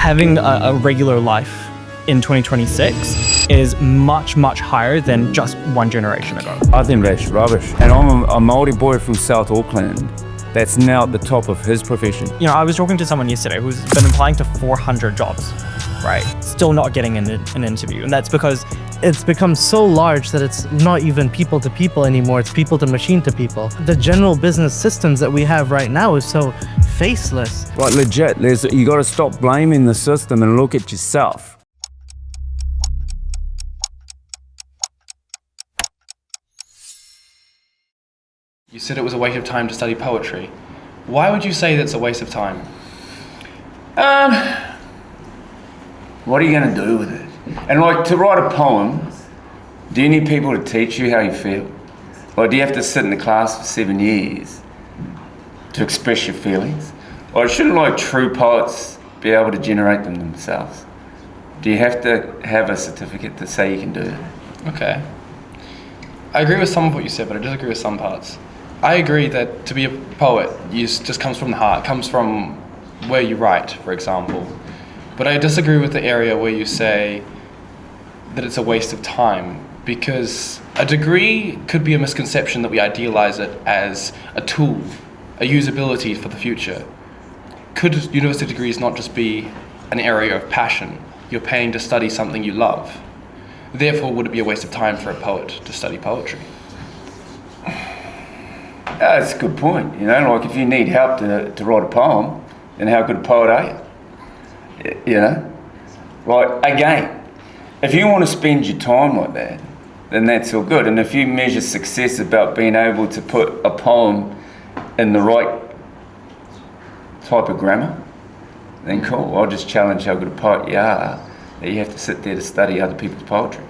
having a regular life in 2026 is much, much higher than just one generation ago. I think that's rubbish. And I'm a Māori boy from South Auckland that's now at the top of his profession. You know, I was talking to someone yesterday who's been applying to 400 jobs, right? Still not getting an interview. And that's because it's become so large that it's not even people to people anymore, it's people to machine to people. The general business systems that we have right now is so faceless. Like legit, you gotta stop blaming the system and look at yourself. You said it was a waste of time to study poetry. Why would you say that's a waste of time? What are you going to do with it? And like, to write a poem, do you need people to teach you how you feel? Or do you have to sit in the class for 7 years to express your feelings? Or shouldn't like true poets be able to generate them themselves? Do you have to have a certificate to say you can do it? Okay. I agree with some of what you said, but I disagree with some parts. I agree that to be a poet, just comes from the heart, comes from where you write, for example. But I disagree with the area where you say that it's a waste of time, because a degree could be a misconception that we idealize it as a tool, a usability for the future. Could university degrees not just be an area of passion? You're paying to study something you love. Therefore, would it be a waste of time for a poet to study poetry? That's a good point. You know, like if you need help to write a poem, then how good a poet are you? You know? Like, again, if you want to spend your time like that, then that's all good. And if you measure success about being able to put a poem in the right type of grammar, then cool. I'll just challenge how good a poet you are, that you have to sit there to study other people's poetry.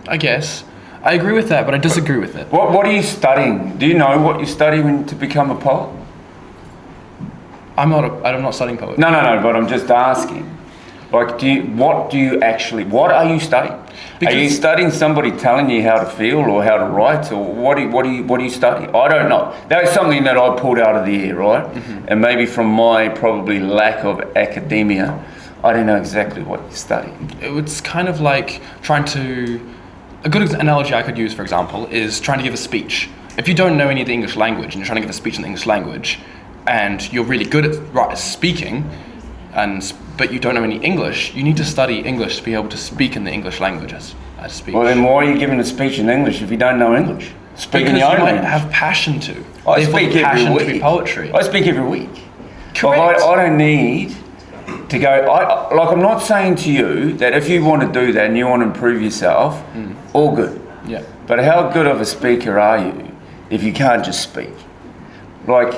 I guess. I agree with that, but I disagree with it. What are you studying? Do you know what you study to become a poet? I'm not studying poetry. No, but I'm just asking. Like, what are you studying? Are you studying somebody telling you how to feel or how to write, or what do you study? I don't know. That was something that I pulled out of the air, right? Mm-hmm. And maybe from my probably lack of academia, I don't know exactly what you study. It's kind of like a good analogy I could use, for example, is trying to give a speech. If you don't know any of the English language and you're trying to give a speech in the English language, and you're really good at speaking, but you don't know any English, you need to study English to be able to speak in the English language as a speech. Well, then why are you giving a speech in English if you don't know English? Speak in your own language. Have passion to. I speak every week. To be poetry. I speak every week. Correct. Like, I don't need to go. I'm not saying to you that if you want to do that and you want to improve yourself, all good. Yeah. But how good of a speaker are you if you can't just speak? Like,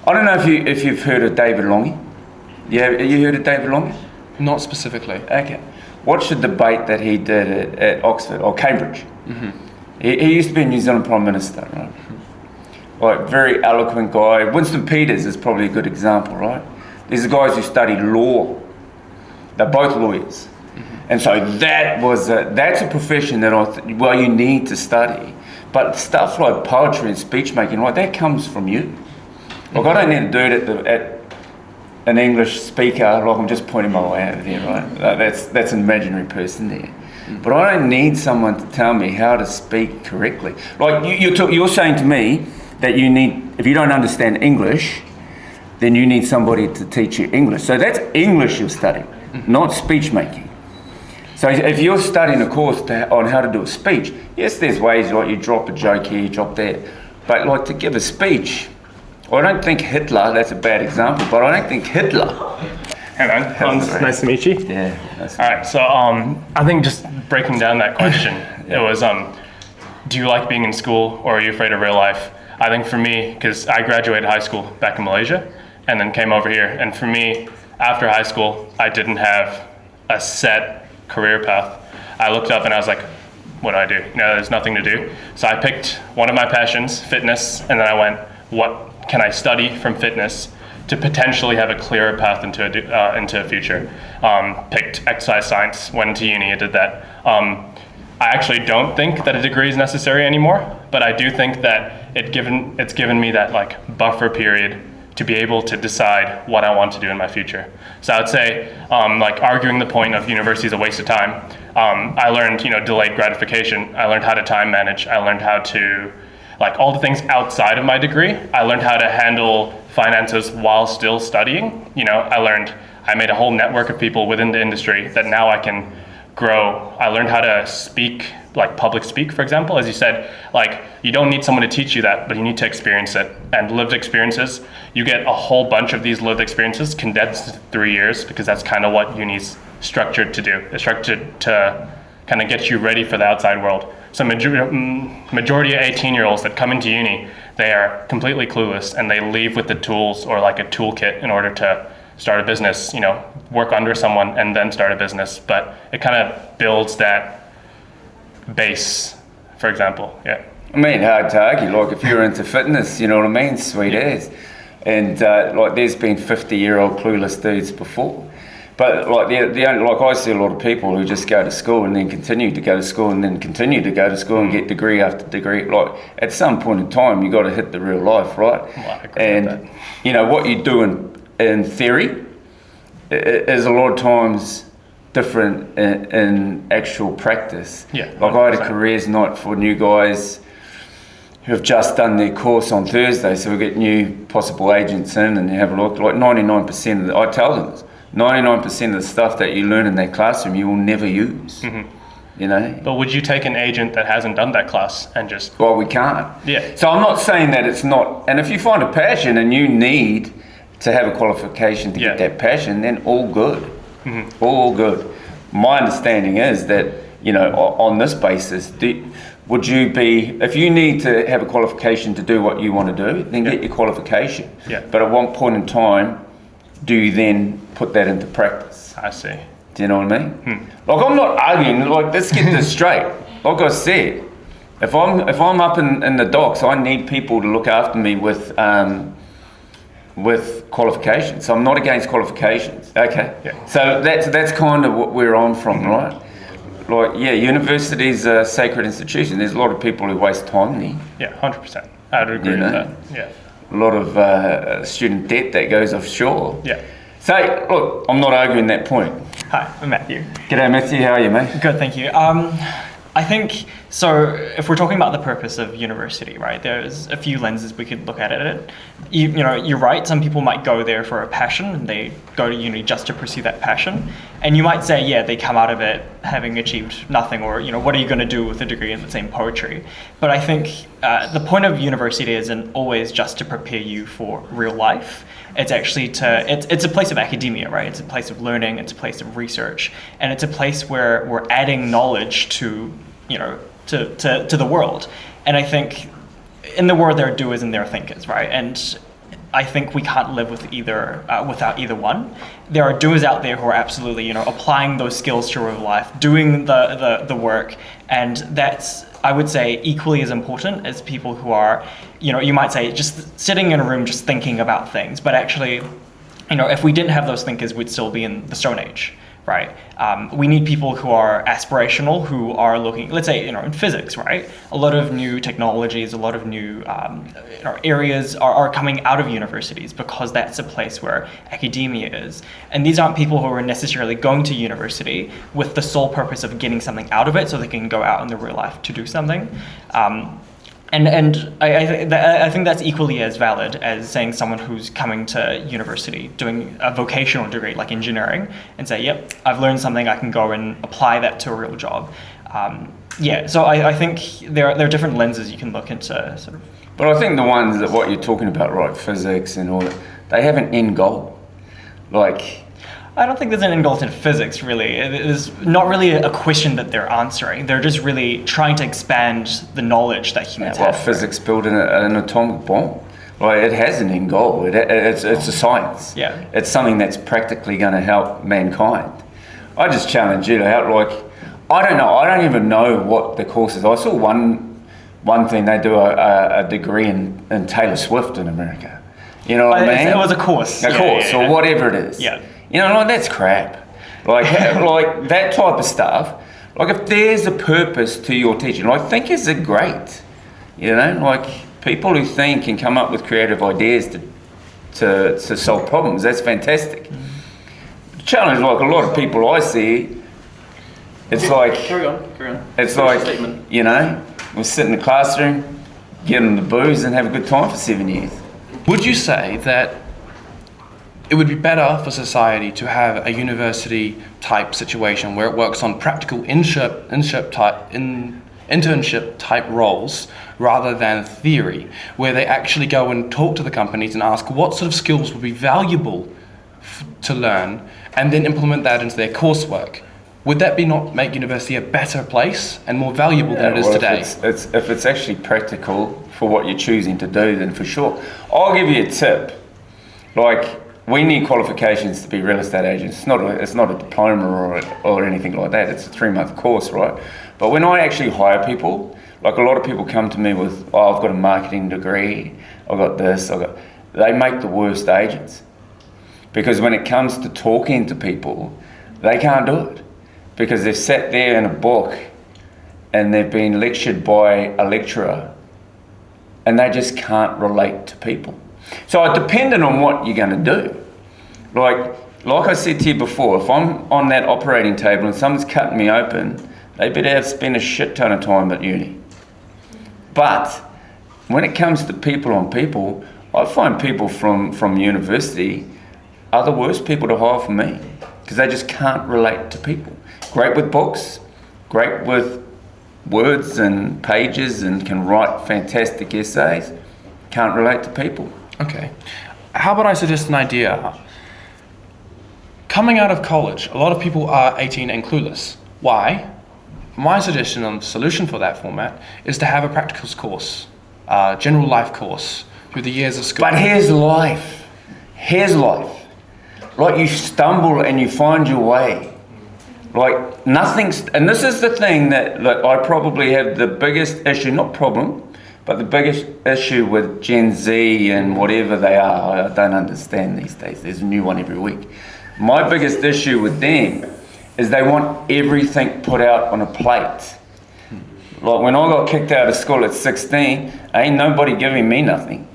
I don't know if you've heard of David Lange. Yeah, have you heard of David Lange? Not specifically. Okay. Watch the debate that he did at Oxford or Cambridge. Mm-hmm. He used to be a New Zealand Prime Minister, right? Mm-hmm. Like, very eloquent guy. Winston Peters is probably a good example, right? These are guys who studied law. They're both lawyers. Mm-hmm. And so that's a profession that you need to study. But stuff like poetry and speech making, right, that comes from you. Like, I don't need to do it at an English speaker, like I'm just pointing my way over there, right? That's an imaginary person there. Mm-hmm. But I don't need someone to tell me how to speak correctly. Like, you're saying to me that if you don't understand English, then you need somebody to teach you English. So that's English you're studying, not speech making. So if you're studying a course on how to do a speech, yes, there's ways like you drop a joke here, you drop there. But like to give a speech, I don't think Hitler, that's a bad example, but I don't think Hitler. Hey man, Hans, nice to meet you. Yeah. All right, so I think just breaking down that question, It was, do you like being in school or are you afraid of real life? I think for me, because I graduated high school back in Malaysia and then came over here. And for me, after high school, I didn't have a set career path. I looked up and I was like, what do I do? There's nothing to do. So I picked one of my passions, fitness, and then I went, what can I study from fitness to potentially have a clearer path into a future? Picked exercise science, went to uni, I did that. I actually don't think that a degree is necessary anymore, but I do think that it's given me that like buffer period to be able to decide what I want to do in my future. So I would say, like arguing the point of university is a waste of time. I learned, delayed gratification. I learned how to time manage. I learned how to, like all the things outside of my degree. I learned how to handle finances while still studying. I made a whole network of people within the industry that now I can grow. I learned how to speak, like public speak, for example. As you said, like you don't need someone to teach you that, but you need to experience it. And lived experiences, you get a whole bunch of these lived experiences condensed into 3 years, because that's kind of what uni's structured to do. It's structured to kind of get you ready for the outside world. So majority of 18-year-olds that come into uni, they are completely clueless, and they leave with the tools or like a toolkit in order to start a business, work under someone and then start a business. But it kind of builds that base, for example. Yeah. I mean, hard to argue. Like if you're into fitness, you know what I mean? Sweet as. And like there's been 50-year-old clueless dudes before. But like like I see a lot of people who just go to school and then continue to go to school and then continue to go to school and get degree after degree. Like at some point in time, you got to hit the real life, right? Well, I agree with that. What you do in theory is a lot of times different in actual practice. Yeah. Like I had a 100%. careers night for new guys who have just done their course on Thursday, so we get new possible agents in and have a look. Like 99% of the, I tell them this, 99% of the stuff that you learn in that classroom you will never use. Mm-hmm. But would you take an agent that hasn't done that class and just... Well, we can't. Yeah. So I'm not saying that it's not, and if you find a passion and you need to have a qualification to get that passion, then all good. Mm-hmm. All good. My understanding is that, on this basis, would you be, if you need to have a qualification to do what you want to do, then get your qualification. Yeah. But at one point in time, do you then put that into practice? I see. Do you know what I mean? Like I'm not arguing, like let's get this straight. Like I said, if I'm up in the docks, I need people to look after me with qualifications. So I'm not against qualifications. Okay. Yeah. So that's kind of what we're on from, right? Like universities are sacred institutions. There's a lot of people who waste time there. Yeah, 100%. I would agree with that. Yeah. A lot of student debt that goes offshore. Yeah. So look, I'm not arguing that point. Hi, I'm Matthew. G'day Matthew, how are you, mate? Good, thank you. I think, so if we're talking about the purpose of university, right, there's a few lenses we could look at it. You're right, some people might go there for a passion, and they go to uni just to pursue that passion. And you might say, yeah, they come out of it having achieved nothing, or, what are you going to do with a degree in, let's say, in poetry? But I think the point of university isn't always just to prepare you for real life. It's actually it's a place of academia, right? It's a place of learning, it's a place of research, and it's a place where we're adding knowledge to the world. And I think in the world there are doers and there are thinkers, right? And I think we can't live with without either one. There are doers out there who are absolutely, applying those skills to real life, doing the work, and that's, I would say, equally as important as people who are, you might say, just sitting in a room just thinking about things. But actually, if we didn't have those thinkers, we'd still be in the Stone Age, right? We need people who are aspirational, who are looking, let's say, in physics, right? A lot of new technologies, a lot of new areas are coming out of universities, because that's a place where academia is. And these aren't people who are necessarily going to university with the sole purpose of getting something out of it so they can go out in the real life to do something. And I think that's equally as valid as saying someone who's coming to university doing a vocational degree like engineering and say, yep, I've learned something, I can go and apply that to a real job. So I think there are different lenses you can look into sort of. But I think the ones that what you're talking about, right, physics and all that, they have an end goal. Like, I don't think there's an end goal in physics, really. There's not really a question that they're answering. They're just really trying to expand the knowledge that humans have. Physics built an atomic bomb. Like, it has an end goal. It's a science. Yeah. It's something that's practically going to help mankind. I just challenge you to I don't know. I don't even know what the course is. I saw one thing, they do a degree in Taylor Swift in America. You know what I mean? It was a course. Or whatever it is. Yeah. That's crap. Like that type of stuff. Like if there's a purpose to your teaching, thinkers are great. People who think and come up with creative ideas to solve problems. That's fantastic. The challenge, like a lot of people I see, it's like Carry on. it's Finish like your statement. you know, we sit in the classroom, get them the booze, and have a good time for 7 years. Would you say that it would be better for society to have a university type situation where it works on practical internship type roles rather than theory, where they actually go and talk to the companies and ask what sort of skills would be valuable to learn and then implement that into their coursework? Would that be not make university a better place and more valuable than it is Well, today? if it's actually practical for what you're choosing to do, then for sure. I'll give you a tip. Like, we need qualifications to be real estate agents. It's not a diploma or anything like that. It's a 3-month course, right? But when I actually hire people, like a lot of people come to me with, oh, I've got a marketing degree, I've got this, they make the worst agents. Because when it comes to talking to people, they can't do it. Because they've sat there in a book and they've been lectured by a lecturer and they just can't relate to people. So it depended on what you're going to do. Like I said to you before, if I'm on that operating table and someone's cutting me open, they better have spent a shit ton of time at uni. But when it comes to people on people, I find people from university are the worst people to hire for me because they just can't relate to people. Great with books, great with words and pages and can write fantastic essays, can't relate to people. Okay. How about I suggest an idea? Coming out of college, a lot of people are 18 and clueless. Why? My suggestion on the solution for that format is to have a practicals course, general life course through the years of school. But here's life. Here's life. Like you stumble and you find your way. Like nothing's, and this is the thing that like, I probably have the biggest issue, not problem, but the biggest issue with Gen Z and whatever they are. I don't understand these days. There's a new one every week. My biggest issue with them is they want everything put out on a plate. Like when I got kicked out of school at 16, ain't nobody giving me nothing.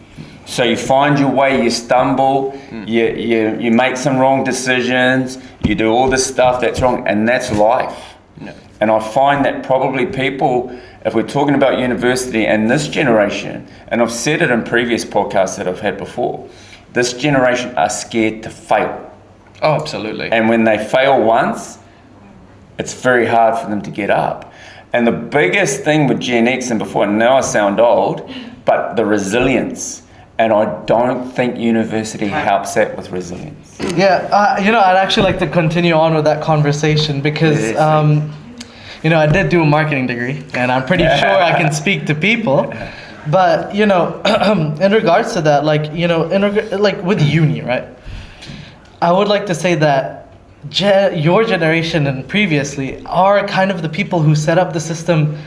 So you find your way, you stumble, you make some wrong decisions, you do all this stuff that's wrong, and that's life. Yeah. And I find that probably people, if we're talking about university and this generation, and I've said it in previous podcasts that I've had before, this generation are scared to fail. Oh, absolutely. And when they fail once, it's very hard for them to get up. And the biggest thing with Gen X, and before, now I sound old, but the resilience. And I don't think university helps that with resilience. Yeah, I'd actually like to continue on with that conversation because, I did do a marketing degree and I'm pretty sure I can speak to people. But, in regards to that, like with uni, right? I would like to say that your generation and previously are kind of the people who set up the system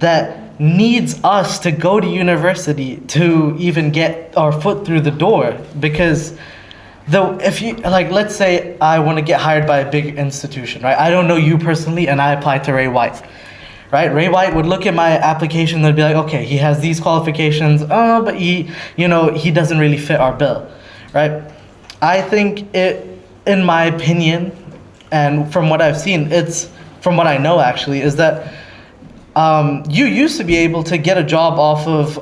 that needs us to go to university to even get our foot through the door. Because if you let's say I want to get hired by a big institution, right? I don't know you personally and I applied to Ray White, right? Ray White would look at my application and they'd be like, okay, he has these qualifications, but he doesn't really fit our bill, right? I think in my opinion, and from what I've seen, from what I know actually, is that you used to be able to get a job off of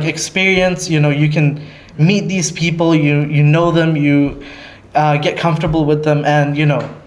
experience. You can meet these people, you know them, you get comfortable with them, and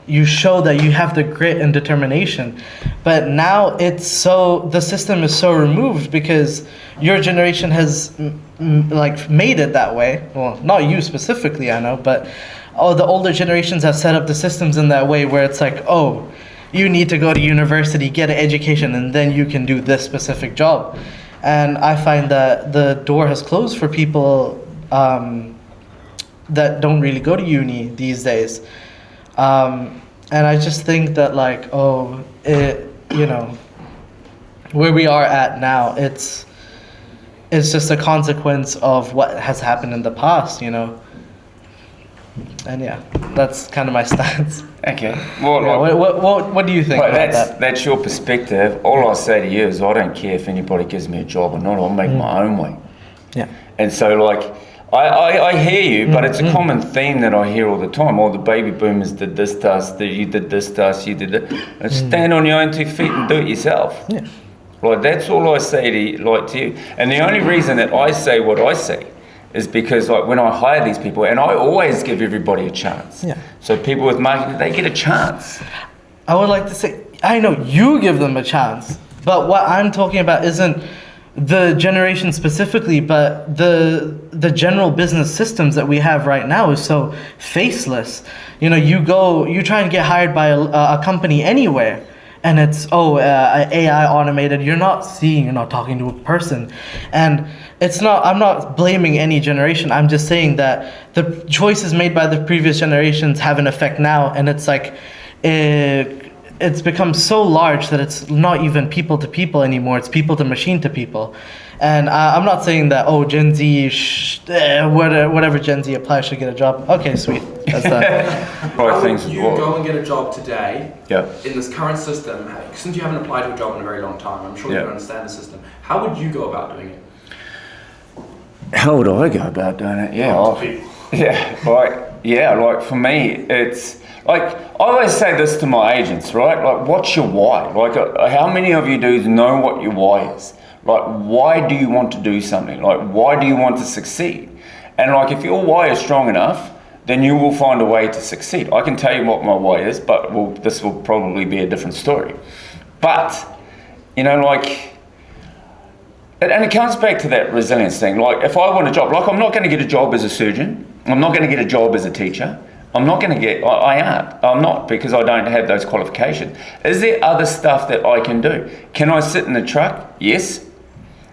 you show that you have the grit and determination. But now the system is so removed because your generation has made it that way. Well, not you specifically, I know, but the older generations have set up the systems in that way where it's like, oh, you need to go to university, get an education, and then you can do this specific job. And I find that the door has closed for people that don't really go to uni these days. And I just think that where we are at now, it's just a consequence of what has happened in the past, And yeah, that's kind of my stance. Okay. Well, What do you think about that? That's your perspective. All I say to you is I don't care if anybody gives me a job or not. I'll make my own way. Yeah. And so, I hear you, but it's a common theme that I hear all the time. Oh, the baby boomers did this to us, you did this to us, you did that. And stand on your own 2 feet and do it yourself. Yeah. Like, that's all I say to you. And the only reason that I say what I say is because, like, when I hire these people, and I always give everybody a chance. Yeah. So people with marketing, they get a chance. I would like to say, I know you give them a chance, but what I'm talking about isn't the generation specifically, but the general business systems that we have right now is so faceless. You know, you try and get hired by a company anywhere, and it's AI automated. You're not talking to a person, and it's not. I'm not blaming any generation. I'm just saying that the choices made by the previous generations have an effect now, and it's like, it's become so large that it's not even people to people anymore. It's people to machine to people. And I'm not saying that, Gen Z, whatever Gen Z applies should get a job. Okay, sweet. That's done. How would you go and get a job today Yeah. in this current system? Since you haven't applied to a job in a very long time, I'm sure you Yeah. don't understand the system. How would you go about doing it? How would I go about doing it? Like for me, it's like, I always say this to my agents, right? Like, what's your why? Like, how many of you dudes know what your why is? Like, why do you want to do something? Like, why do you want to succeed? And like, if your why is strong enough, then you will find a way to succeed. I can tell you what my why is, but this will probably be a different story. But, like, and it comes back to that resilience thing. Like, if I want a job, like, I'm not going to get a job as a surgeon. I'm not going to get a job as a teacher. I'm not going to get, I'm not, because I don't have those qualifications. Is there other stuff that I can do? Can I sit in the truck? Yes.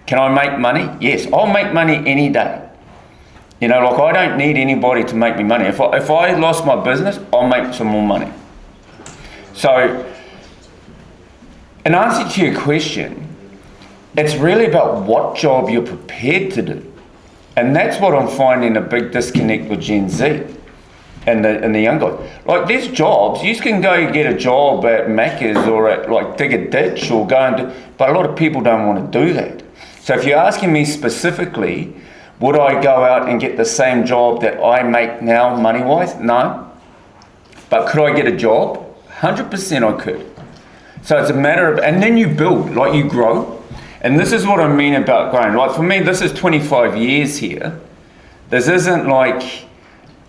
Can I make money? Yes. I'll make money any day. Like, I don't need anybody to make me money. If I lost my business, I'll make some more money. So, in answer to your question, it's really about what job you're prepared to do. And that's what I'm finding a big disconnect with Gen Z and the young guys. Like, there's jobs, you can go get a job at Macca's or at, like, dig a ditch or go and do, but a lot of people don't want to do that. So if you're asking me specifically, would I go out and get the same job that I make now money-wise? No. But could I get a job? 100% I could. So it's a matter of, and then you build, like, you grow. And this is what I mean about growing. Like, for me, this is 25 years here. This isn't like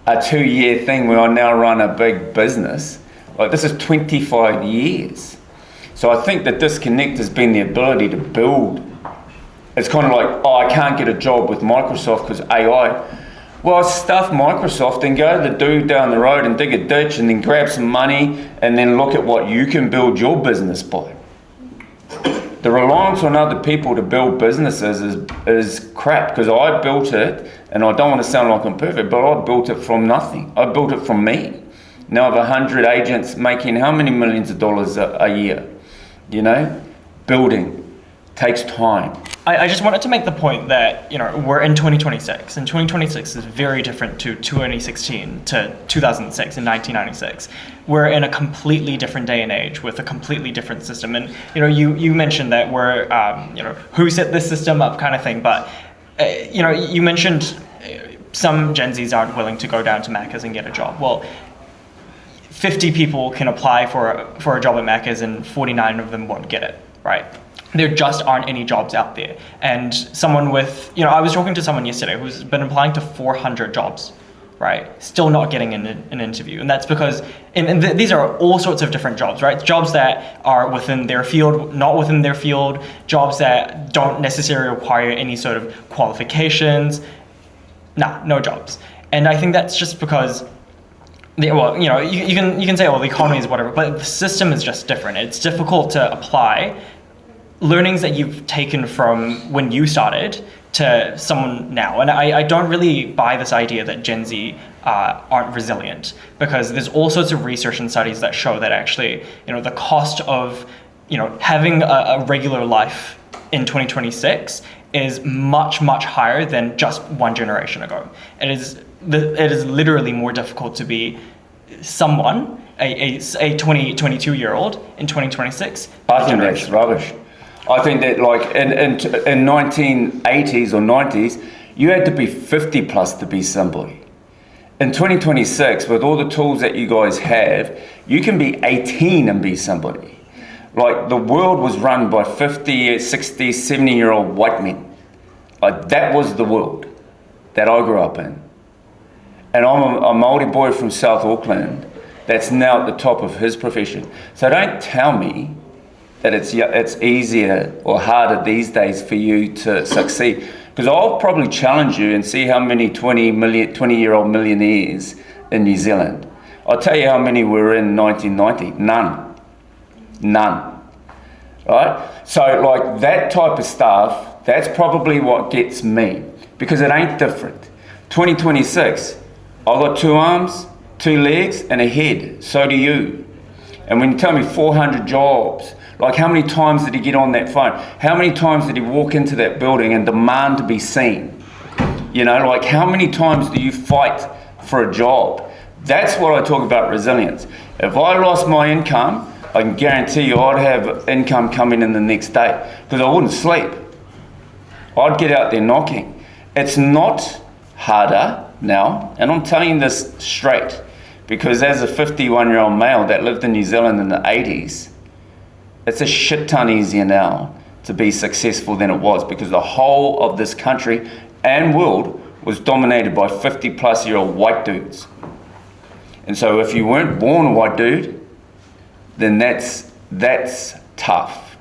a 2-year thing where I now run a big business. Like, this is 25 years. So I think the disconnect has been the ability to build. It's kind of like, I can't get a job with Microsoft because AI. Well, stuff Microsoft and go to the dude down the road and dig a ditch and then grab some money and then look at what you can build your business by. The reliance on other people to build businesses is crap, because I built it, and I don't want to sound like I'm perfect, but I built it from nothing. I built it from me. Now I have 100 agents making how many millions of dollars a year? Building takes time. I just wanted to make the point that, we're in 2026, and 2026 is very different to 2016 to 2006 and 1996. We're in a completely different day and age with a completely different system. And, you mentioned that we're, who set this system up kind of thing, but, you mentioned some Gen Zs aren't willing to go down to Macca's and get a job. Well, 50 people can apply for a job at Macca's and 49 of them won't get it, right? There just aren't any jobs out there. And someone with, I was talking to someone yesterday who's been applying to 400 jobs, right? Still not getting an interview. And that's because, these are all sorts of different jobs, right? Jobs that are within their field, not within their field, jobs that don't necessarily require any sort of qualifications. No jobs. And I think that's just because, you can say, the economy is whatever, but the system is just different. It's difficult to apply learnings that you've taken from when you started to someone now. And I don't really buy this idea that Gen Z aren't resilient, because there's all sorts of research and studies that show that actually, the cost of, having a regular life in 2026 is much, much higher than just one generation ago. It is literally more difficult to be someone, a 22-year-old in 2026. I think that's rubbish. I think that, like, in 1980s or 90s, you had to be 50 plus to be somebody. In 2026, with all the tools that you guys have, you can be 18 and be somebody. Like, the world was run by 50, 60, 70-year-old white men. Like, that was the world that I grew up in. And I'm a Māori boy from South Auckland that's now at the top of his profession. So don't tell me that it's easier or harder these days for you to succeed. Because I'll probably challenge you and see how many 20-year-old millionaires in New Zealand. I'll tell you how many were in 1990. None. Right? So like that type of stuff, that's probably what gets me. Because it ain't different. 2026, I've got 2 arms, 2 legs, and a head. So do you. And when you tell me 400 jobs, like how many times did he get on that phone? How many times did he walk into that building and demand to be seen? You know, like how many times do you fight for a job? That's what I talk about resilience. If I lost my income, I can guarantee you I'd have income coming in the next day because I wouldn't sleep. I'd get out there knocking. It's not harder now, and I'm telling you this straight, because as a 51-year-old male that lived in New Zealand in the 80s, it's a shit ton easier now to be successful than it was, because the whole of this country and world was dominated by 50-plus-year-old white dudes. And so if you weren't born a white dude, then that's tough.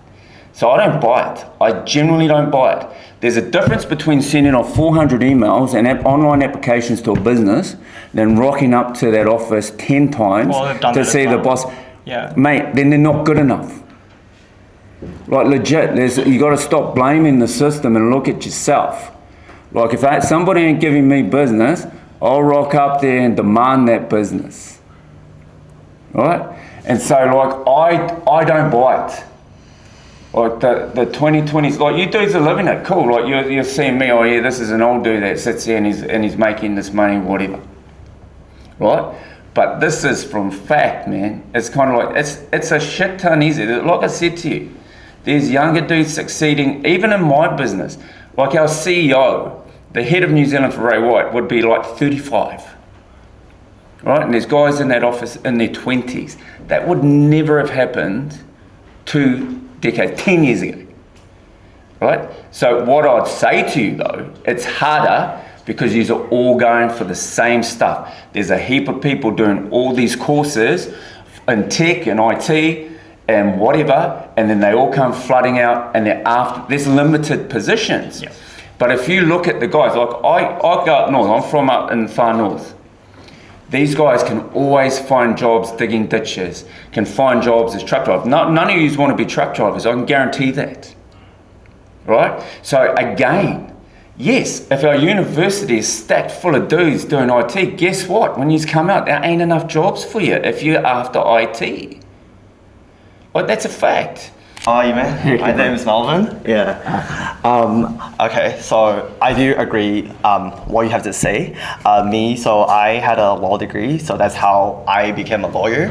So I don't buy it. I genuinely don't buy it. There's a difference between sending off 400 emails and online applications to a business than rocking up to that office 10 times to see the boss. Yeah. Mate, then they're not good enough. Like legit, you got to stop blaming the system and look at yourself. Like if somebody ain't giving me business, I'll rock up there and demand that business. Right? And so like I don't buy it. Like the 2020s, like you dudes are living it, cool. Like you're seeing me, oh yeah, this is an old dude that sits there and he's making this money, whatever. Right? But this is from fact, man. It's kind of like, it's a shit ton easier. Like I said to you, there's younger dudes succeeding, even in my business. Like our CEO, the head of New Zealand for Ray White, would be like 35. Right? And there's guys in that office in their 20s. That would never have happened 2 decades, 10 years ago. Right? So what I'd say to you though, it's harder because you're all going for the same stuff. There's a heap of people doing all these courses in tech and IT and whatever, and then they all come flooding out and there's limited positions. Yeah. But if you look at the guys, like I go up north, I'm from up in far north. These guys can always find jobs digging ditches, can find jobs as truck drivers. None of you want to be truck drivers, I can guarantee that. Right? So again, yes, if our university is stacked full of dudes doing IT, guess what? When you come out, there ain't enough jobs for you if you're after IT. Like, that's a fact. Hi, man. My name is Melvin. Yeah. Okay, so I do agree what you have to say. So I had a law degree, so that's how I became a lawyer.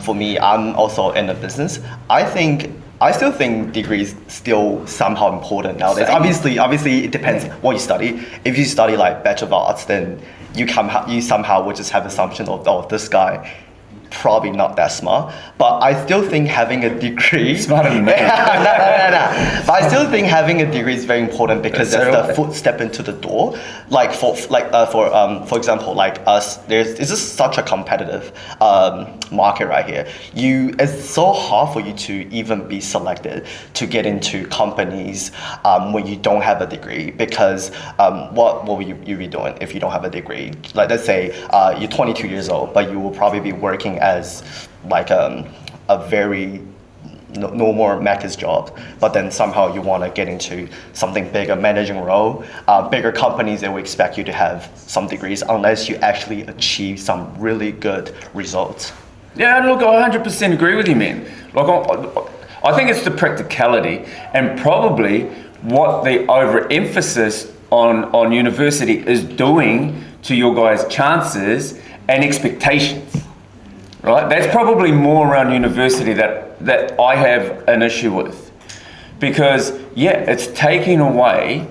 For me, I'm also in the business. I still think degrees still somehow important nowadays. Obviously, it depends what you study. If you study like Bachelor of Arts, then you somehow would just have assumption of, oh, this guy probably not that smart, but I still think having a degree smarter than me. But I still think having a degree is very important because that's the footstep into the door. Like for example, like us, it's just such a competitive market right here. It's so hard for you to even be selected to get into companies when you don't have a degree, because what will you be doing if you don't have a degree? Like, let's say you're 22 years old, but you will probably be working as like a very no more Mac's job, but then somehow you want to get into something bigger, managing role, bigger companies, they will expect you to have some degrees unless you actually achieve some really good results. Yeah, look, I 100% agree with you, man. Like, I think it's the practicality and probably what the overemphasis on university is doing to your guys' chances and expectations. Right? That's probably more around university that I have an issue with. Because, yeah, it's taking away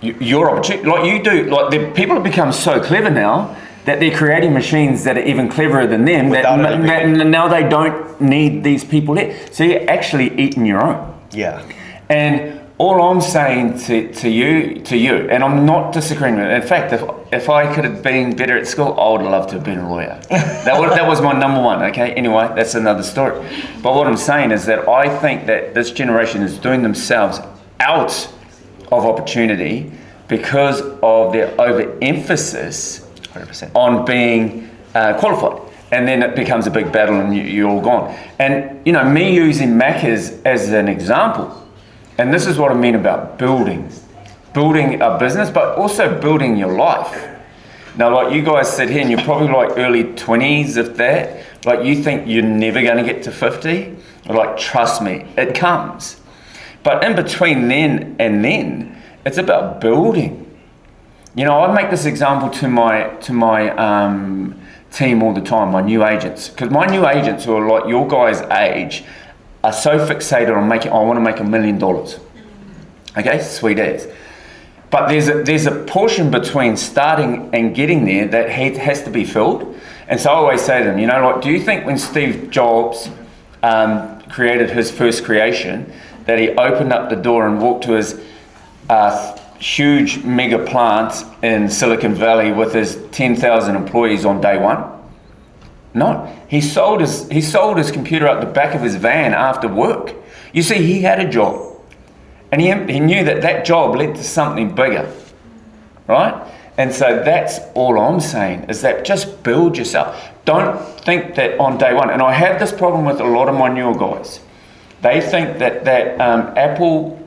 your opportunity, like you do, like the people have become so clever now that they're creating machines that are even cleverer than them. That now they don't need these people there. So you're actually eating your own. Yeah. And all I'm saying to you, and I'm not disagreeing with it. In fact, if I could have been better at school, I would love to have been a lawyer. That was my number one. Okay. Anyway, that's another story. But what I'm saying is that I think that this generation is doing themselves out of opportunity because of their overemphasis 100%. on being qualified. And then it becomes a big battle and you're all gone. And, you know, me using Macca's as an example, and this is what I mean about building a business, but also building your life. Now, like you guys sit here and you're probably like early 20s, if that, like you think you're never going to get to 50. Like, trust me, it comes. But in between then and then, it's about building. You know, I make this example to my team all the time, my new agents, because my new agents who are like your guys' age are so fixated on I want to make $1 million. Okay, sweet as. But there's a portion between starting and getting there that has to be filled. And so I always say to them, you know, like, do you think when Steve Jobs created his first creation, that he opened up the door and walked to his huge mega plant in Silicon Valley with his 10,000 employees on day one? No, he sold his computer out the back of his van after work. You see, he had a job, and he knew that job led to something bigger, right? And so that's all I'm saying, is that just build yourself. Don't think that on day one, and I have this problem with a lot of my newer guys. They think that Apple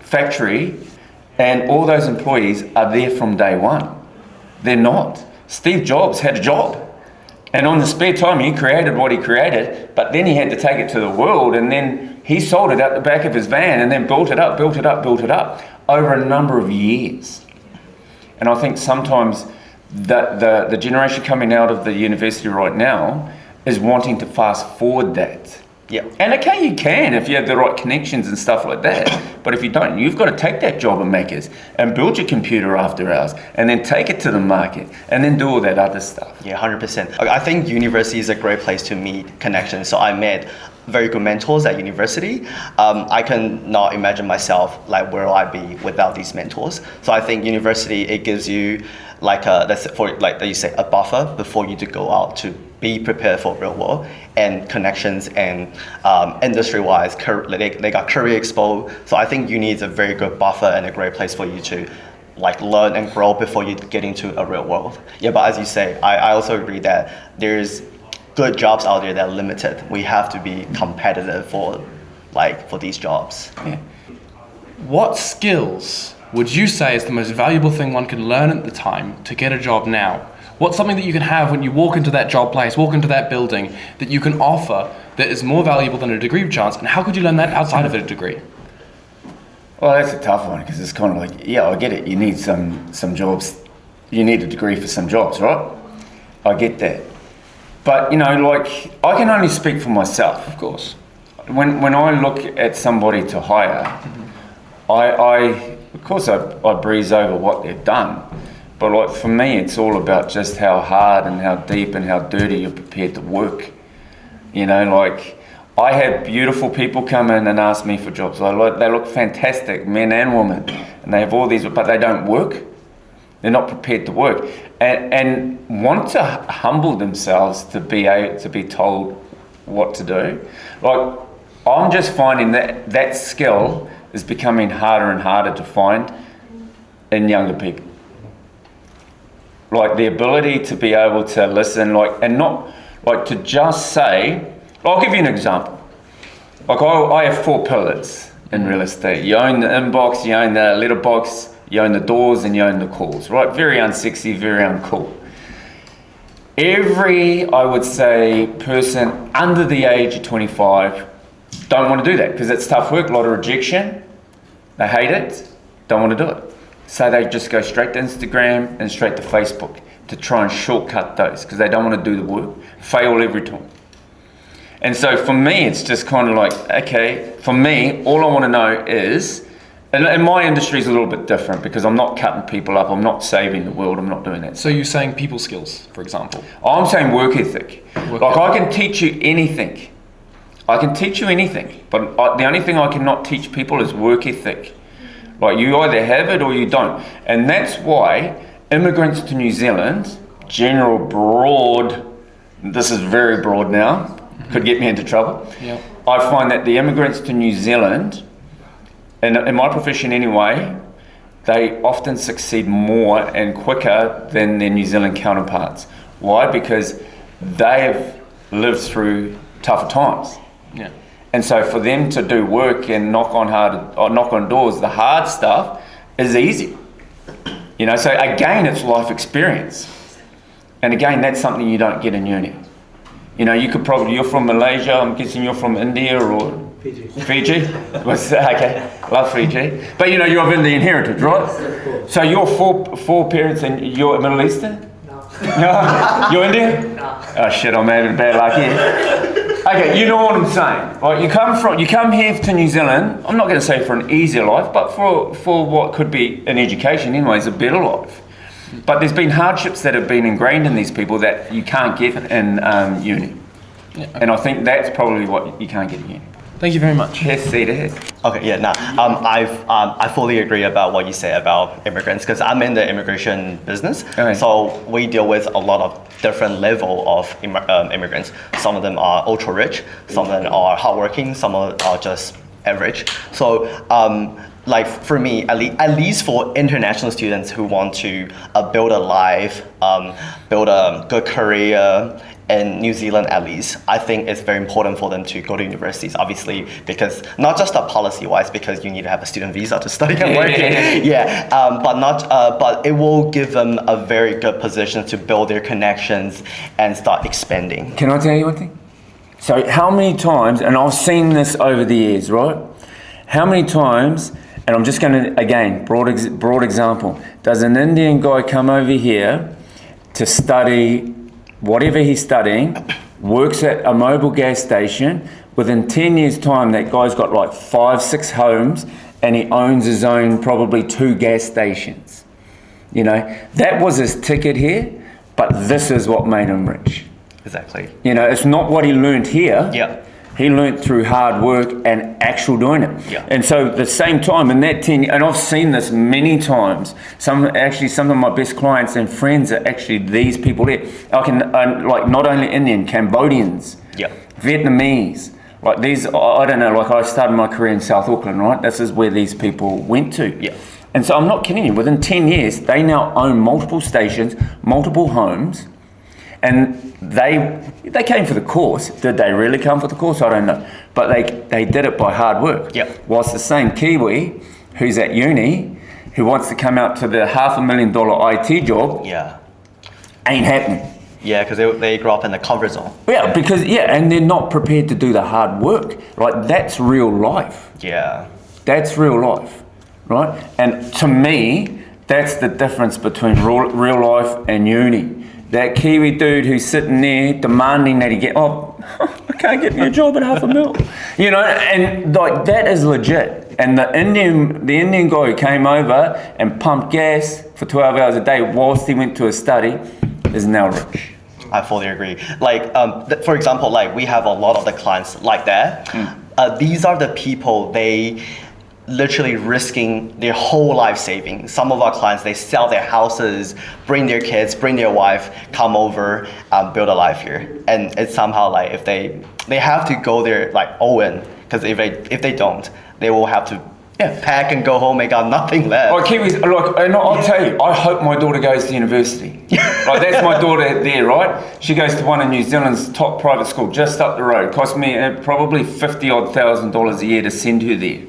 factory and all those employees are there from day one. They're not. Steve Jobs had a job. And on the spare time, he created what he created, but then he had to take it to the world, and then he sold it out the back of his van and then built it up over a number of years. And I think sometimes that the generation coming out of the university right now is wanting to fast forward that. Yeah. And okay, you can if you have the right connections and stuff like that. But if you don't, you've got to take that job at Macca's and build your computer after hours and then take it to the market and then do all that other stuff. Yeah, 100%. I think university is a great place to meet connections. So I met very good mentors at university. I can not imagine myself, like, where will I be without these mentors. So I think university, it gives you like you say, a buffer before you to go out to be prepared for real world and connections and industry-wise, they got career expo. So I think uni is a very good buffer and a great place for you to like learn and grow before you get into a real world. Yeah, but as you say, I also agree that there's good jobs out there that are limited. We have to be competitive for these jobs. Yeah. What skills would you say is the most valuable thing one can learn at the time to get a job now? What's something that you can have when you walk into that job place, walk into that building, that you can offer that is more valuable than a degree chance? And how could you learn that outside of a degree? Well, that's a tough one because it's kind of like, yeah, I get it. You need some jobs. You need a degree for some jobs, right? I get that. But, you know, like, I can only speak for myself. Of course. When I look at somebody to hire, of course I breeze over what they've done. But like for me, it's all about just how hard and how deep and how dirty you're prepared to work. You know, like I have beautiful people come in and ask me for jobs. They look fantastic, men and women, and they have all these, but they don't work. They're not prepared to work, and want to humble themselves to be told what to do. Like I'm just finding that skill is becoming harder and harder to find in younger people. Like the ability to be able to listen, and not like to just say. I'll give you an example. Like I have 4 pillars in real estate. You own the inbox, you own the letterbox, you own the doors, and you own the calls. Right? Very unsexy, very uncool. Every, I would say, person under the age of 25 don't want to do that because it's tough work, a lot of rejection. They hate it, don't want to do it. So they just go straight to Instagram and straight to Facebook to try and shortcut those because they don't want to do the work, fail every time. And so for me, it's just kind of like, okay, for me, all I want to know is And my industry is a little bit different because I'm not cutting people up. I'm not saving the world. I'm not doing that. So you're saying people skills, for example? I'm saying work ethic. Work Like, I ethic. can teach you anything. I can teach you anything. But the only thing I cannot teach people is work ethic. Like, you either have it or you don't. And that's why immigrants to New Zealand, general broad, this is very broad now, could get me into trouble. Yeah. I find that the immigrants to New Zealand, in my profession anyway, they often succeed more and quicker than their New Zealand counterparts. Why? Because they've lived through tougher times. Yeah. And so for them to do work and knock on doors, the hard stuff is easy. You know, so again, it's life experience. And again, that's something you don't get in uni. You know, you're from Malaysia, I'm guessing you're from India or Fiji? Okay, love Fiji. But you know, you're of Indian heritage, right? So you're four parents and you're Middle Eastern? No? You're Indian? No. Oh shit, I'm having bad luck here. Okay, you know what I'm saying. Like, you come here to New Zealand, I'm not going to say for an easier life, but for what could be an education anyways, a better life. But there's been hardships that have been ingrained in these people that you can't get in uni. Yeah. And I think that's probably what you can't get in uni. Thank you very much. Yes, see to head. Okay, yeah, I fully agree about what you say about immigrants because I'm in the immigration business. Okay. So we deal with a lot of different level of immigrants. Some of them are ultra rich, some of them are hardworking, some are just average. So like for me, at least for international students who want to build a life, build a good career in New Zealand at least, I think it's very important for them to go to universities, obviously, because not just policy-wise, because you need to have a student visa to study and work. But it will give them a very good position to build their connections and start expanding. Can I tell you one thing? So how many times, and I've seen this over the years, right? How many times, and I'm just going to, again, broad example, does an Indian guy come over here to study whatever he's studying, works at a mobile gas station, within 10 years' time, that guy's got like 5-6 homes and he owns his own probably 2 gas stations. You know, that was his ticket here, but this is what made him rich. Exactly. You know, it's not what he learned here. Yeah. He learnt through hard work and actual doing it. Yeah. And so at the same time, in that 10, and I've seen this many times, some of my best clients and friends are actually these people there. Like not only Indian, Cambodians, Yeah. Vietnamese, like these, I don't know, like I started my career in South Auckland, right? This is where these people went to. Yeah. And so I'm not kidding you, within 10 years, they now own multiple stations, multiple homes, and they came for the course. Did they really come for the course? I don't know. But they did it by hard work. Yeah. Whilst the same Kiwi who's at uni, who wants to come out to the $500,000 IT job, Yeah. ain't happening. Yeah, because they grow up in the comfort zone. Yeah, because, and they're not prepared to do the hard work. Like, that's real life. Yeah. That's real life, right? And to me, that's the difference between real life and uni. That Kiwi dude who's sitting there demanding that he get, I can't get me a job at $500,000. You know, and like that is legit. And the Indian guy who came over and pumped gas for 12 hours a day whilst he went to a study is now rich. I fully agree. Like, for example, like we have a lot of the clients like that. These are the people, they literally risking their whole life savings. Some of our clients, they sell their houses, bring their kids, bring their wife, come over, build a life here. And it's somehow like if they have to go there like all in, because if they don't, they will have to pack and go home and got nothing left. Like Kiwis, and I'll tell you, I hope my daughter goes to university. Like that's my daughter there, right? She goes to one of New Zealand's top private school just up the road. Cost me probably $50,000 a year to send her there.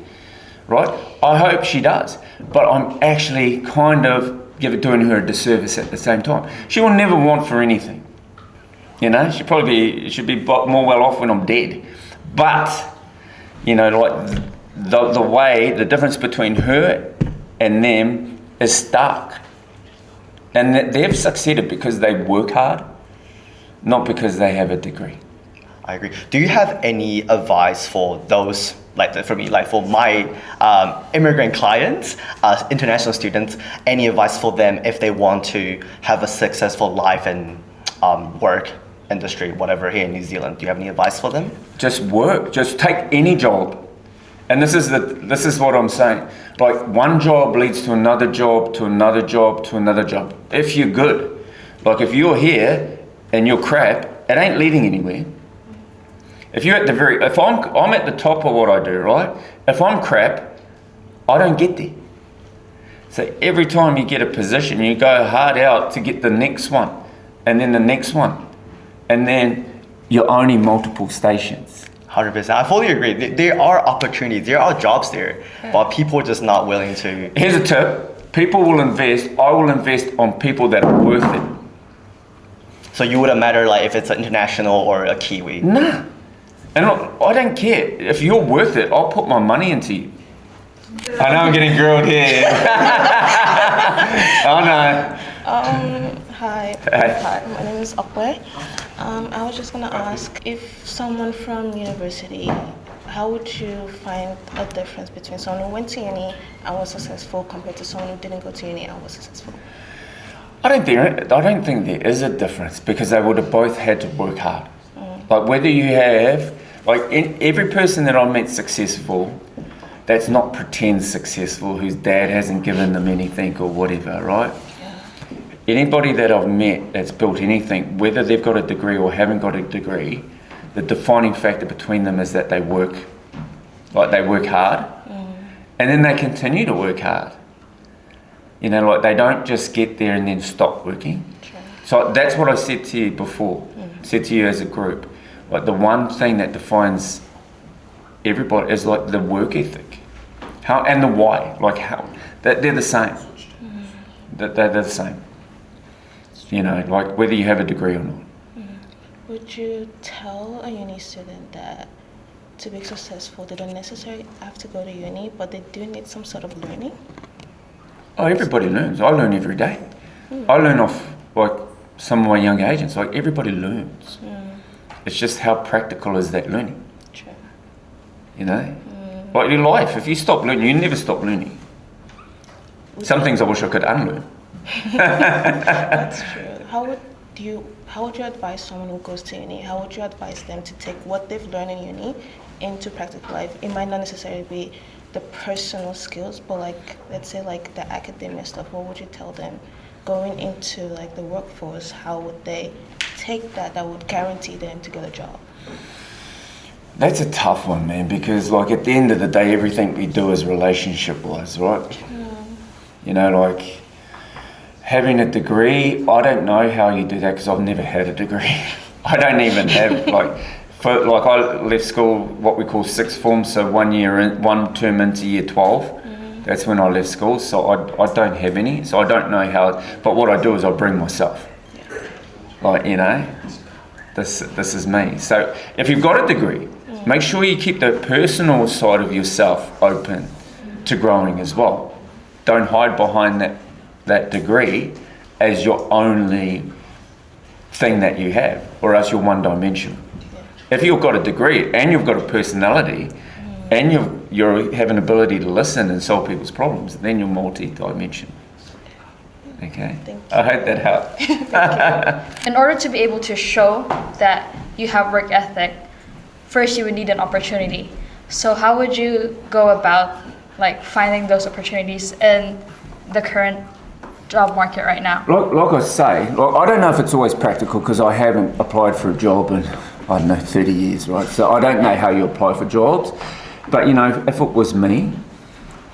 Right? I hope she does, but I'm actually kind of doing her a disservice at the same time. She will never want for anything. You know, should be more well off when I'm dead. But, you know, like the difference between her and them is stark. And they've succeeded because they work hard, not because they have a degree. I agree. Do you have any advice for those for me, like for my immigrant clients, international students, any advice for them if they want to have a successful life and work industry, whatever, here in New Zealand? Do you have any advice for them? Just work. Just take any job. And this is what I'm saying. Like one job leads to another job, to another job, to another job. If you're good, like if you're here and you're crap, it ain't leading anywhere. If I'm at the top of what I do, right? If I'm crap, I don't get there. So every time you get a position, you go hard out to get the next one, and then the next one, and then you're owning multiple stations. 100%. I fully agree. There are opportunities, there are jobs there, but people are just not willing to. Here's a tip. People will invest. I will invest on people that are worth it. So you wouldn't matter like if it's an international or a Kiwi? Nah. And look, I don't care. If you're worth it, I'll put my money into you. I know I'm getting grilled here. Oh no. Hi. Hi. My name is Okwe. I was just gonna ask, if someone from university, how would you find a difference between someone who went to uni and was successful compared to someone who didn't go to uni and was successful? I don't think there is a difference, because they would have both had to work hard. Like whether you have, every person that I met successful, that's not pretend successful, whose dad hasn't given them anything or whatever, right? Anybody that I've met that's built anything, whether they've got a degree or haven't got a degree, the defining factor between them is that they work hard, and then they continue to work hard. You know, like they don't just get there and then stop working. True. So that's what I said to you before, said to you as a group. Like the one thing that defines everybody is like the work ethic, and the why. Like how they're the same. They're the same. You know, like whether you have a degree or not. Would you tell a uni student that to be successful, they don't necessarily have to go to uni, but they do need some sort of learning? Oh, everybody learns. I learn every day. I learn off like some of my young agents. Like everybody learns. It's just how practical is that learning? True. You know, like your life. If you stop learning, you never stop learning. Some things I wish I could unlearn. That's true. How would you advise someone who goes to uni? How would you advise them to take what they've learned in uni into practical life? It might not necessarily be the personal skills, but like let's say like the academic stuff. What would you tell them going into like the workforce? How would they take that would guarantee them to get a job? That's a tough one, man, because like at the end of the day, everything we do is relationship wise, right? You know, like having a degree, I don't know how you do that because I've never had a degree. I don't even have I left school what we call sixth form, so 1 term into year 12. That's when I left school, so I don't have any, so I don't know how. But what I do is I bring myself. Like, you know, this is me. So if you've got a degree, make sure you keep the personal side of yourself open to growing as well. Don't hide behind that degree as your only thing that you have, or else you're one-dimensional. If you've got a degree and you've got a personality and you have an ability to listen and solve people's problems, then you're multi-dimensional. Okay? I hope that helped. In order to be able to show that you have work ethic, first you would need an opportunity. So how would you go about like finding those opportunities in the current job market right now? Like I say, I don't know if it's always practical because I haven't applied for a job in, 30 years, right? So I don't know how you apply for jobs. But, you know, if it was me,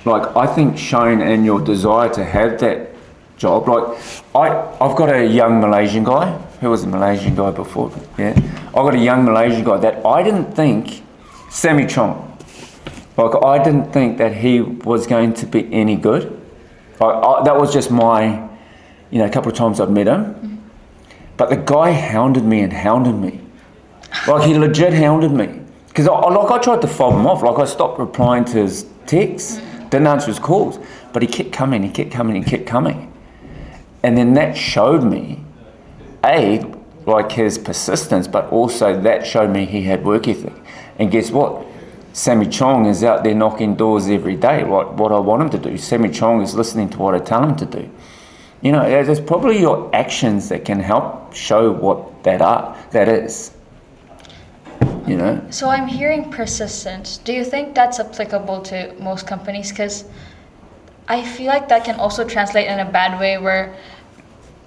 like I think showing in your desire to have that job, like I've got a young Malaysian guy. Who was a Malaysian guy before? Yeah. I've got a young Malaysian guy that I didn't think, Sammy Chong, like I didn't think that he was going to be any good. That was just my, you know, a couple of times I've met him. But the guy hounded me. Like he legit hounded me. Because I tried to fob him off. Like I stopped replying to his texts, didn't answer his calls. But he kept coming. And then that showed me, like his persistence, but also that showed me he had work ethic. And guess what? Sammy Chong is out there knocking doors every day, what I want him to do. Sammy Chong is listening to what I tell him to do. You know, there's probably your actions that can help show what that is. You know? So I'm hearing persistence. Do you think that's applicable to most companies? Because I feel like that can also translate in a bad way where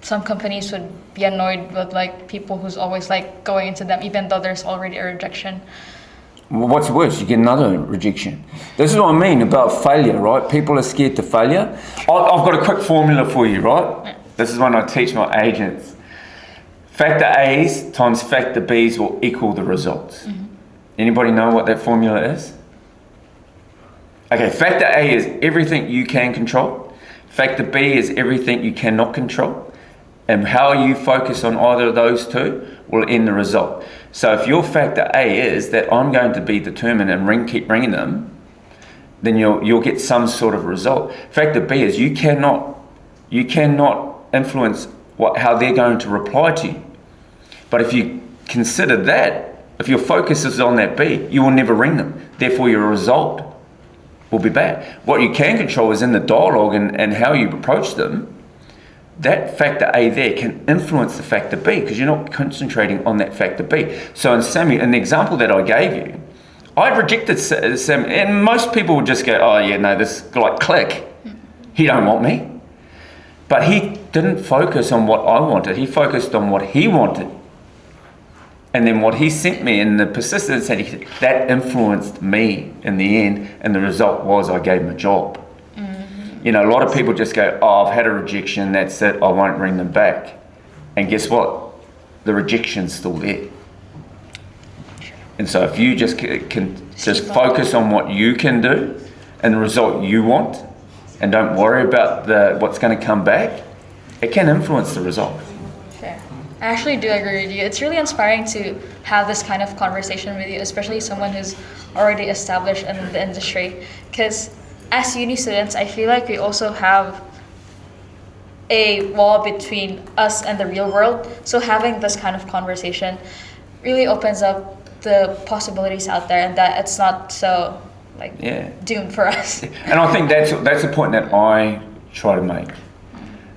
some companies would be annoyed with like people who's always like going into them even though there's already a rejection. Well, what's worse? You get another rejection. This is what I mean about failure, right? People are scared to failure. I've got a quick formula for you, right? Yeah. This is one I teach my agents. Factor A's times factor B's will equal the results. Mm-hmm. Anybody know what that formula is? Okay, factor A is everything you can control. Factor B is everything you cannot control. And how you focus on either of those two will end the result. So if your factor A is that I'm going to be determined and keep ringing them, then you'll get some sort of result. Factor B is you cannot influence how they're going to reply to you. But if you consider that, if your focus is on that B, you will never ring them. Therefore, your result will be bad. What you can control is in the dialogue and how you approach them. That factor A there can influence the factor B because you're not concentrating on that factor B. So in the example that I gave you, I'd rejected Sammy, and most people would just go, oh yeah, no, this like click. He don't want me. But he didn't focus on what I wanted. He focused on what he wanted. And then what he sent me and the persistence that influenced me in the end, and the result was I gave him a job. You know, a lot of people just go, oh, I've had a rejection, that's it, I won't ring them back. And guess what? The rejection's still there. And so if you just can just focus on what you can do and the result you want, and don't worry about what's going to come back, it can influence the result. Fair. I actually do agree with you. It's really inspiring to have this kind of conversation with you, especially someone who's already established in the industry. Because as uni students, I feel like we also have a wall between us and the real world. So having this kind of conversation really opens up the possibilities out there, and that it's not so doomed for us. And I think that's the point that I try to make.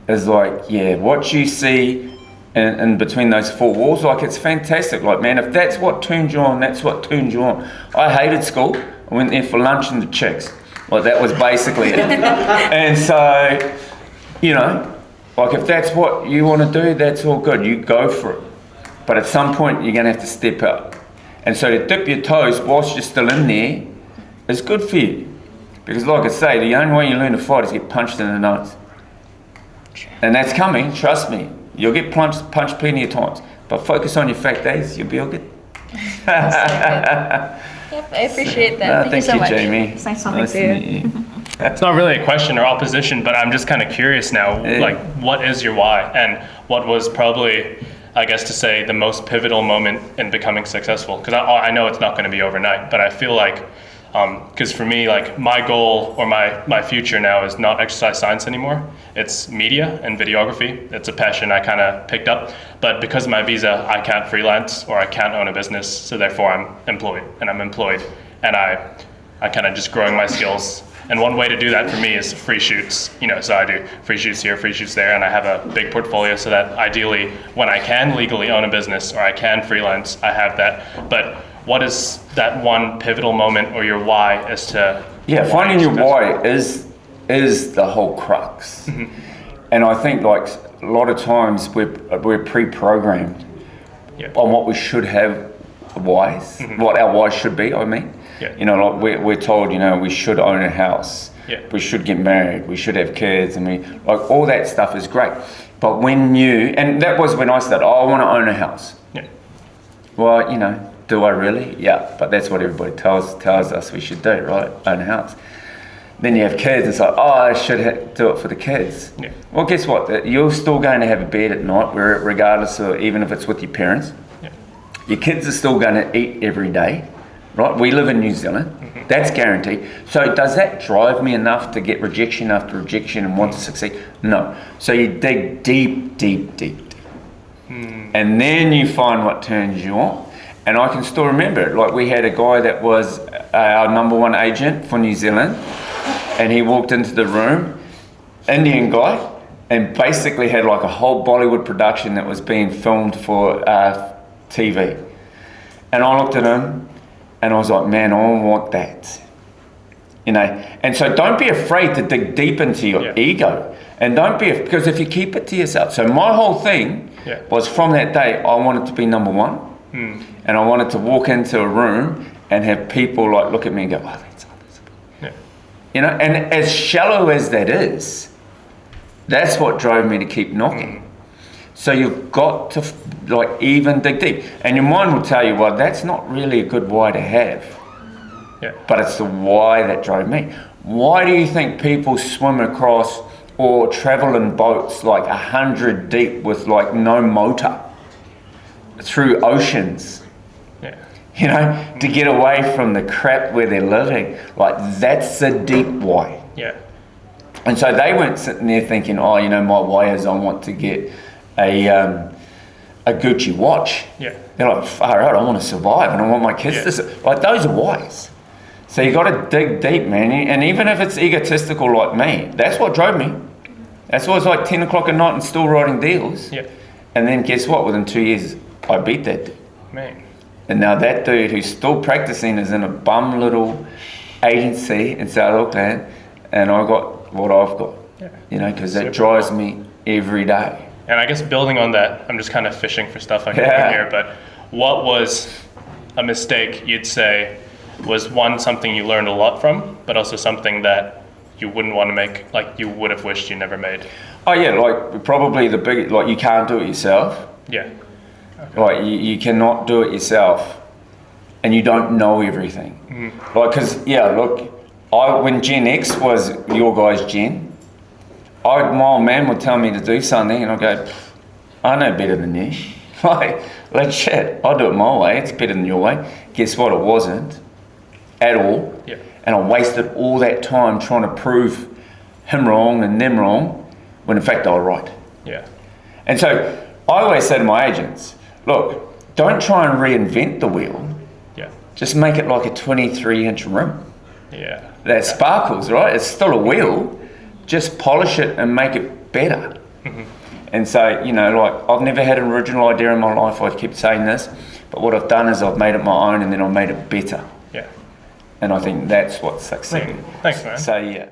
Is like, yeah, what you see in between those four walls, like it's fantastic. Like, man, if that's what turns you on, that's what turns you on. I hated school. I went there for lunch and the chicks. Like, that was basically it. And so, you know, like if that's what you want to do, that's all good. You go for it. But at some point, you're going to have to step up. And so to dip your toes whilst you're still in there is good for you. Because like I say, the only way you learn to fight is get punched in the nose. And that's coming, trust me. You'll get punched plenty of times. But focus on your fact A's, you'll be all good. Yep, I appreciate that. Thank you so much. Jamie. It's nice talking to you. It's not really a question or opposition, but I'm just kind of curious now, like, what is your why? And what was probably, I guess to say, the most pivotal moment in becoming successful? Because I know it's not going to be overnight, but I feel like, because for me, like, my goal or my future now is not exercise science anymore. It's media and videography. It's a passion I kind of picked up. But because of my visa, I can't freelance or I can't own a business. So therefore, I'm employed. And I kind of just growing my skills. And one way to do that for me is free shoots. You know, so I do free shoots here, free shoots there, and I have a big portfolio so that ideally, when I can legally own a business or I can freelance, I have that. But what is that one pivotal moment or your why as to... Yeah, finding your why is the whole crux. Mm-hmm. And I think like a lot of times we're pre-programmed on what we should have whys, what our whys should be, I mean. Yeah. You know, like we're told, you know, we should own a house, we should get married, we should have kids, and like all that stuff is great. But and that was when I said, I want to own a house. Yeah. Well, you know, do I really? Yeah, but that's what everybody tells us we should do, right? Own a house. Then you have kids, and it's like, I should do it for the kids. Yeah. Well, guess what? You're still going to have a bed at night, regardless of, even if it's with your parents. Yeah. Your kids are still going to eat every day. Right, we live in New Zealand. That's guaranteed. So does that drive me enough to get rejection after rejection and want to succeed? No. So you dig deep. And then you find what turns you on. And I can still remember it. Like we had a guy that was our number one agent for New Zealand, and he walked into the room, Indian guy, and basically had like a whole Bollywood production that was being filmed for TV. And I looked at him and I was like, man, I want that. You know, and so don't be afraid to dig deep into your ego. And don't be, because if you keep it to yourself. So my whole thing was from that day, I wanted to be number one. And I wanted to walk into a room and have people like look at me and go, oh, that's you know, and as shallow as that is, that's what drove me to keep knocking. So you've got to like even dig deep. And your mind will tell you, well, that's not really a good why to have. But it's the why that drove me. Why do you think people swim across or travel in boats like 100 deep with like no motor through oceans? You know, to get away from the crap where they're living. Like, that's the deep why. And so they weren't sitting there thinking, oh, you know, my why is I want to get a Gucci watch. They're like, far out, I want to survive and I want my kids to survive. Like, those are whys. So you got to dig deep, man. And even if it's egotistical like me, that's what drove me. That's why it's like 10 o'clock at night and still writing deals. And then guess what? Within 2 years, I beat that dude. Man. And now that dude who's still practicing is in a bum little agency in South Auckland, and I got what I've got. You know, because that drives me every day. And I guess building on that, I'm just kind of fishing for stuff I can do here, but what was a mistake you'd say was one, something you learned a lot from, but also something that you wouldn't want to make, like you would have wished you never made? Oh yeah, like probably the big, like you can't do it yourself. Like you cannot do it yourself, and you don't know everything. Like, cause look, when Gen X was your guys' gen, my old man would tell me to do something, and I'd go, I know better than you. Like, let's chat. I'll do it my way. It's better than your way. Guess what? It wasn't at all. And I wasted all that time trying to prove him wrong and them wrong, when in fact they were right. And so I always say to my agents, look, don't try and reinvent the wheel. Just make it like a 23-inch rim. That sparkles, right? It's still a wheel. Just polish it and make it better. And so, you know, like I've never had an original idea in my life. I keep saying this, but what I've done is I've made it my own, and then I've made it better. And I think that's what's succeeding. Thanks, man. So yeah.